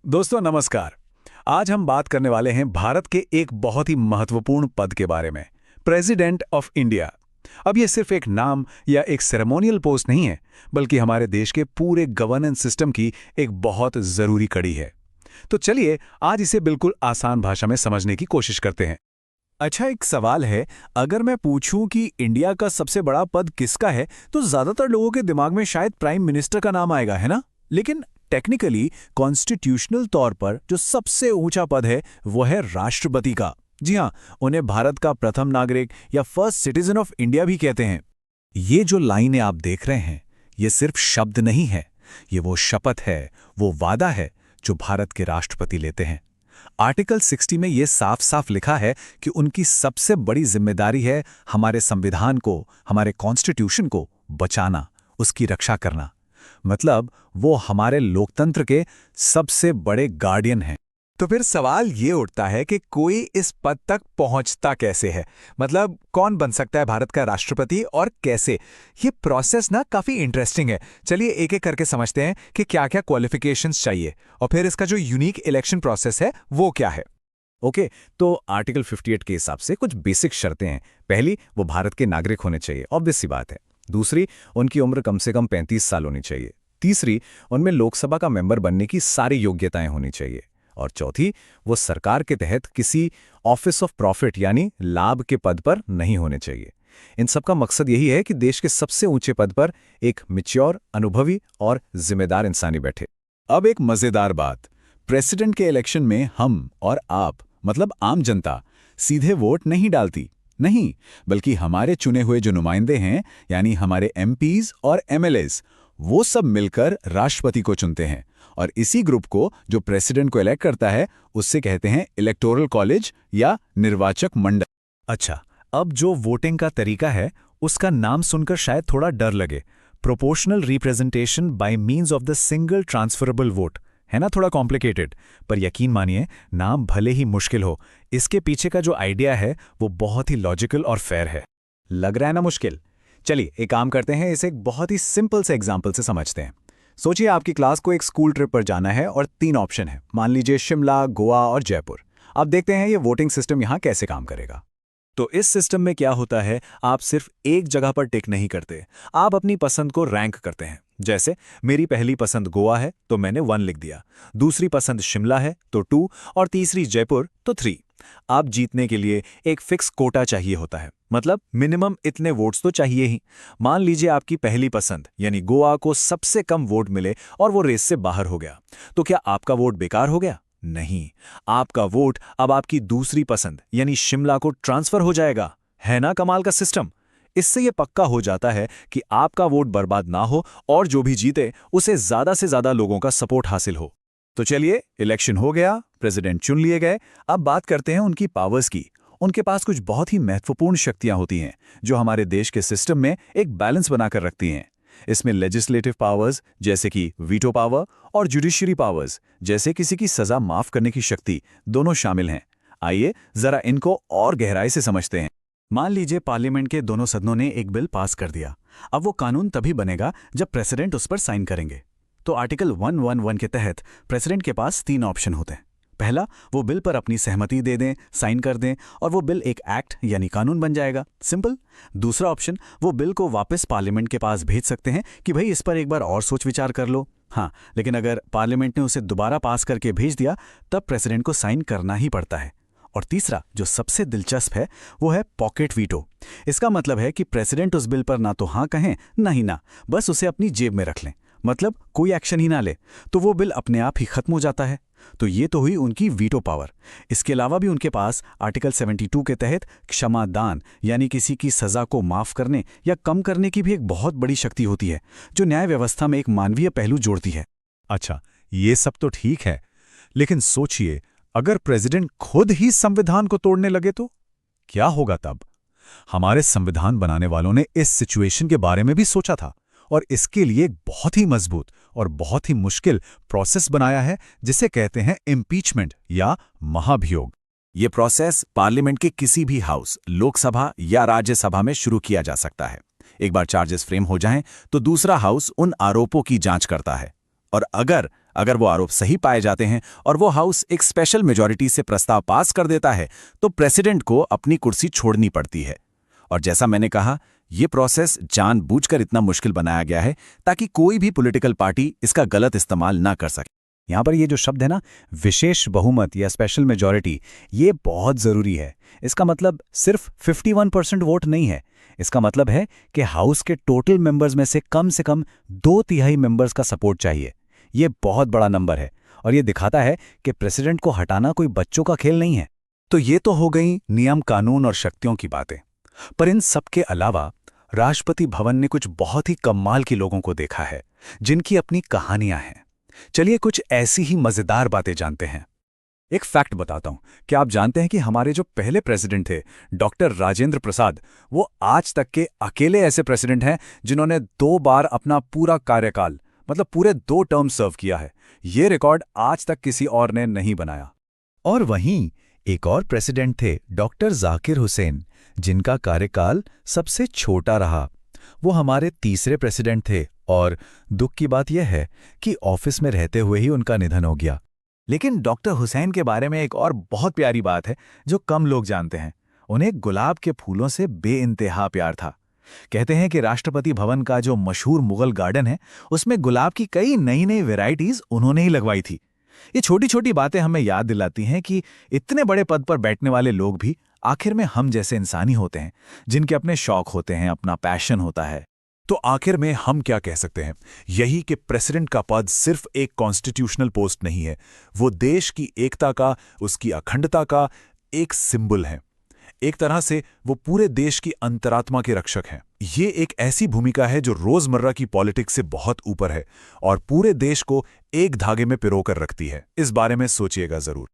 दोस्तों नमस्कार। आज हम बात करने वाले हैं भारत के एक बहुत ही महत्वपूर्ण पद के बारे में, प्रेसिडेंट ऑफ इंडिया। अब ये सिर्फ एक नाम या एक सेरेमोनियल पोस्ट नहीं है, बल्कि हमारे देश के पूरे गवर्नेंस सिस्टम की एक बहुत जरूरी कड़ी है। तो चलिए आज इसे बिल्कुल आसान भाषा में समझने की कोशिश करते हैं। अच्छा, एक सवाल है। अगर मैं पूछूं कि इंडिया का सबसे बड़ा पद किसका है, तो ज्यादातर लोगों के दिमाग में शायद प्राइम मिनिस्टर का नाम आएगा, है ना? लेकिन टेक्निकली कॉन्स्टिट्यूशनल तौर पर जो सबसे ऊंचा पद है वो है राष्ट्रपति का। जी हाँ, उन्हें भारत का प्रथम नागरिक या फर्स्ट सिटीजन ऑफ इंडिया भी कहते हैं। ये जो लाइनें आप देख रहे हैं, ये सिर्फ शब्द नहीं है, ये वो शपथ है, वो वादा है जो भारत के राष्ट्रपति लेते हैं। आर्टिकल 60 में ये साफ साफ लिखा है कि उनकी सबसे बड़ी जिम्मेदारी है हमारे संविधान को, हमारे कॉन्स्टिट्यूशन को बचाना, उसकी रक्षा करना। मतलब वो हमारे लोकतंत्र के सबसे बड़े गार्डियन हैं। तो फिर सवाल ये उठता है कि कोई इस पद तक पहुंचता कैसे है? मतलब कौन बन सकता है भारत का राष्ट्रपति और कैसे? ये प्रोसेस ना काफी इंटरेस्टिंग है। चलिए एक एक करके समझते हैं कि क्या क्या क्वालिफिकेशंस चाहिए और फिर इसका जो यूनिक इलेक्शन प्रोसेस है वो क्या है। ओके, तो आर्टिकल 58 के हिसाब से कुछ बेसिक शर्तें हैं। पहली, वो भारत के नागरिक होने चाहिए, ऑब्वियस सी बात है। दूसरी, उनकी उम्र कम से कम 35 साल होनी चाहिए। तीसरी, उनमें लोकसभा का मेंबर बनने की सारी योग्यताएं होनी चाहिए। और चौथी, वो सरकार के तहत किसी ऑफिस ऑफ प्रॉफिट यानी लाभ के पद पर नहीं होने चाहिए। इन सब का मकसद यही है कि देश के सबसे ऊंचे पद पर एक मैच्योर, अनुभवी और जिम्मेदार इंसानी बैठे। अब एक मजेदार बात, प्रेसिडेंट के इलेक्शन में हम और आप, मतलब आम जनता, सीधे वोट नहीं डालती। नहीं, बल्कि हमारे चुने हुए जो नुमाइंदे हैं, यानी हमारे एमपीज और एमएलएज, वो सब मिलकर राष्ट्रपति को चुनते हैं। और इसी ग्रुप को जो प्रेसिडेंट को इलेक्ट करता है, उससे कहते हैं इलेक्टोरल कॉलेज या निर्वाचक मंडल। अच्छा, अब जो वोटिंग का तरीका है उसका नाम सुनकर शायद थोड़ा डर लगे। Proportional representation by means of the single transferable vote है ना, थोड़ा कॉम्प्लिकेटेड। पर यकीन मानिए, नाम भले ही मुश्किल हो, इसके पीछे का जो आइडिया है वो बहुत ही लॉजिकल और फेयर है। लग रहा है ना मुश्किल? चलिए एक काम करते हैं, इसे एक बहुत ही सिंपल से एग्जाम्पल से समझते हैं। सोचिए आपकी क्लास को एक स्कूल ट्रिप पर जाना है और 3 ऑप्शन है, मान लीजिए शिमला, गोवा और जयपुर। अब देखते हैं ये वोटिंग सिस्टम यहाँ कैसे काम करेगा। तो इस सिस्टम में क्या होता है, आप सिर्फ एक जगह पर टिक नहीं करते, आप अपनी पसंद को रैंक करते हैं। जैसे मेरी पहली पसंद गोवा है तो मैंने 1 लिख दिया, दूसरी पसंद शिमला है तो 2 और तीसरी जयपुर तो 3। आप जीतने के लिए एक फिक्स कोटा चाहिए होता है, मतलब मिनिमम इतने वोट्स तो चाहिए ही। मान लीजिए आपकी पहली पसंद यानी गोवा को सबसे कम वोट मिले और वो रेस से बाहर हो गया, तो क्या आपका वोट बेकार हो गया? नहीं, आपका वोट अब आपकी दूसरी पसंद यानी शिमला को ट्रांसफर हो जाएगा। है ना कमाल का सिस्टम? इससे यह पक्का हो जाता है कि आपका वोट बर्बाद ना हो और जो भी जीते उसे ज्यादा से ज्यादा लोगों का सपोर्ट हासिल हो। तो चलिए, इलेक्शन हो गया, प्रेसिडेंट चुन लिए गए। अब बात करते हैं उनकी पावर्स की। उनके पास कुछ बहुत ही महत्वपूर्ण शक्तियां होती हैं जो हमारे देश के सिस्टम में एक बैलेंस बनाकर रखती हैं। इसमें लेजिस्लेटिव पावर्स जैसे कि वीटो पावर और जुडिशरी पावर्स जैसे किसी की सजा माफ करने की शक्ति दोनों शामिल हैं। आइए जरा इनको और गहराई से समझते हैं। मान लीजिए पार्लियामेंट के दोनों सदनों ने एक बिल पास कर दिया। अब वो कानून तभी बनेगा जब प्रेसिडेंट उस पर साइन करेंगे। तो आर्टिकल 111 के तहत प्रेसिडेंट के पास 3 ऑप्शन होते हैं। पहला, वो बिल पर अपनी सहमति दे दें, साइन कर दें और वो बिल एक एक्ट यानी कानून बन जाएगा, सिंपल। दूसरा ऑप्शन, वो बिल को वापस पार्लियामेंट के पास भेज सकते हैं कि भाई इस पर एक बार और सोच विचार कर लो। हाँ, लेकिन अगर पार्लियामेंट ने उसे दोबारा पास करके भेज दिया तब प्रेसिडेंट को साइन करना ही पड़ता है। और तीसरा, जो सबसे दिलचस्प है, वो है पॉकेट वीटो। इसका मतलब है कि प्रेसिडेंट उस बिल पर ना तो हाँ कहें ना ही ना, बस उसे अपनी जेब में रख लें, मतलब कोई एक्शन ही ना ले, तो वो बिल अपने आप ही खत्म हो जाता है। तो ये तो हुई उनकी वीटो पावर। इसके अलावा भी उनके पास आर्टिकल 72 के तहत क्षमादान यानी किसी की सजा को माफ करने या कम करने की भी एक बहुत बड़ी शक्ति होती है, जो न्याय व्यवस्था में एक मानवीय पहलू जोड़ती है। अच्छा, ये सब तो ठीक है, लेकिन सोचिए अगर प्रेसिडेंट खुद ही संविधान को तोड़ने लगे तो क्या होगा तब? हमारे संविधान बनाने वालों ने इस सिचुएशन के बारे में भी सोचा था और इसके लिए एक बहुत ही मजबूत और बहुत ही मुश्किल प्रोसेस बनाया है जिसे कहते हैं इम्पीचमेंट या महाभियोग। ये प्रोसेस पार्लियामेंट के किसी भी हाउस, लोकसभा या राज्यसभा में शुरू किया जा सकता है। एक बार चार्जेस फ्रेम हो जाएं तो दूसरा हाउस उन आरोपों की जांच करता है और अगर अगर वो आरोप सही पाए जाते हैं और वो हाउस एक स्पेशल मेजॉरिटी से प्रस्ताव पास कर देता है तो प्रेसिडेंट को अपनी कुर्सी छोड़नी पड़ती है। और जैसा मैंने कहा, ये प्रोसेस जानबूझकर इतना मुश्किल बनाया गया है ताकि कोई भी पॉलिटिकल पार्टी इसका गलत इस्तेमाल ना कर सके। यहाँ पर ये जो शब्द है ना, विशेष बहुमत या स्पेशल मेजॉरिटी, ये बहुत ज़रूरी है। इसका मतलब सिर्फ 51% वोट नहीं है। इसका मतलब है कि हाउस के टोटल मेंबर्स में से कम 2/3 मेंबर्स का सपोर्ट चाहिए। ये बहुत बड़ा नंबर है और ये दिखाता है कि प्रेसिडेंट को हटाना कोई बच्चों का खेल नहीं है। तो ये तो हो गई नियम, कानून और शक्तियों की बातें, पर इन सब के अलावा राष्ट्रपति भवन ने कुछ बहुत ही कमाल के लोगों को देखा है जिनकी अपनी कहानियां हैं। चलिए कुछ ऐसी ही मजेदार बातें जानते हैं। एक फैक्ट बताता हूं, क्या आप जानते हैं कि हमारे जो पहले प्रेसिडेंट थे डॉक्टर राजेंद्र प्रसाद, वो आज तक के अकेले ऐसे प्रेसिडेंट हैं जिन्होंने 2 बार अपना पूरा कार्यकाल, मतलब पूरे 2 टर्म सर्व किया है। ये रिकॉर्ड आज तक किसी और ने नहीं बनाया। और वहीं एक और प्रेसिडेंट थे डॉक्टर जाकिर हुसैन, जिनका कार्यकाल सबसे छोटा रहा। वो हमारे तीसरे प्रेसिडेंट थे और दुख की बात यह है कि ऑफिस में रहते हुए ही उनका निधन हो गया। लेकिन डॉक्टर हुसैन के बारे में एक और बहुत प्यारी बात है जो कम लोग जानते हैं। उन्हें गुलाब के फूलों से बेइंतहा प्यार था। कहते हैं कि राष्ट्रपति भवन का जो मशहूर मुगल गार्डन है, उसमें गुलाब की कई नई नई वैरायटीज उन्होंने ही लगवाई थी। ये छोटी छोटी बातें हमें याद दिलाती हैं कि इतने बड़े पद पर बैठने वाले लोग भी आखिर में हम जैसे इंसान ही होते हैं, जिनके अपने शौक होते हैं, अपना पैशन होता है। तो आखिर में हम क्या कह सकते हैं? यही कि प्रेसिडेंट का पद सिर्फ एक कॉन्स्टिट्यूशनल पोस्ट नहीं है, वो देश की एकता का, उसकी अखंडता का एक सिंबल है। एक तरह से वो पूरे देश की अंतरात्मा के रक्षक हैं। ये एक ऐसी भूमिका है जो रोजमर्रा की पॉलिटिक्स से बहुत ऊपर है और पूरे देश को एक धागे में पिरोकर रखती है। इस बारे में सोचिएगा जरूर।